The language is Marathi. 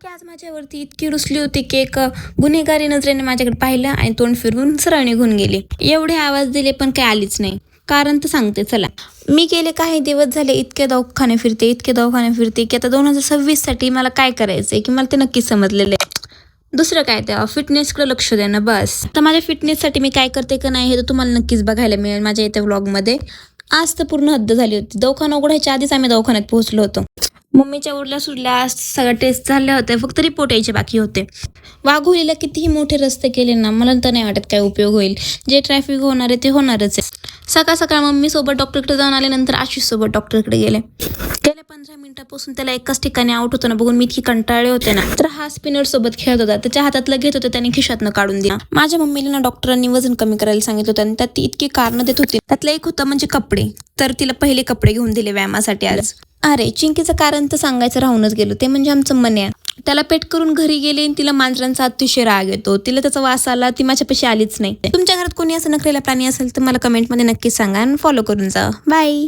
चिंकी आज माझ्यावरती इतकी रुसली होती की एक गुन्हेगारी नजरेने माझ्याकडे पाहिलं आणि तोंड फिरवून सरळ निघून गेली. एवढे आवाज दिले पण काही आलीच नाही. कारण तर सांगते चला. मी गेले काही दिवस झाले इतके दवाखाने फिरते की आता 2026 साठी मला काय करायचंय की मला ते नक्कीच समजलेलं आहे. दुसरं काय त्या फिटनेसकडे लक्ष देणं बस. आता माझ्या फिटनेससाठी मी काय करते का नाही हे तर तुम्हाला नक्कीच बघायला मिळेल माझ्या इथे व्लॉगमध्ये. आज तर पूर्ण हद्द झाली होती. दवाखाना उघडायच्या आधीच आम्ही दवाखान्यात पोहोचलो होतो. मम्मीच्या उरल्या सुरल्या सगळ्या टेस्ट झाल्या होत्या, फक्त रिपोर्ट यायचे बाकी होते. वाघोलीला कितीही मोठे रस्ते केले ना, मला तर नाही वाटत काय उपयोग होईल. जे ट्रॅफिक होणार आहे ते होणारच आहे. सकाळ सकाळ मम्मी सोबत डॉक्टरकडे जाऊन आले, नंतर आशिष सोबत डॉक्टरकडे गेले. गेल्या 15 मिनिटापासून त्याला एकाच ठिकाणी आउट होताना बघून मी इतकी कंटाळले होते ना, तर हा स्पिनर सोबत खेळत होता. त्याच्या हातातलं घेत होते, त्याने खिशातनं काढून दिला. माझ्या मम्मीला ना डॉक्टरांनी वजन कमी करायला सांगितलं होतं आणि त्यात ती इतकी कारणं देत होती. त्यातलं एक होतं म्हणजे कपडे, तर तिला पहिले कपडे घेऊन दिले व्यायामासाठी आज. अरे चिंकीचं कारण तर सांगायचं राहूनच गेलो, ते म्हणजे आमचं मन्या. त्याला पेट करून घरी गेले आणि तिला मांजरांचा अतिशय राग येतो. तिला त्याचा वास आला, ती माझ्यापाशी आलीच नाही. तुमच्या घरात कोणी असं नखरेला प्राणी असेल तर मला कमेंटमध्ये नक्कीच सांगा आणि फॉलो करून जा. बाय.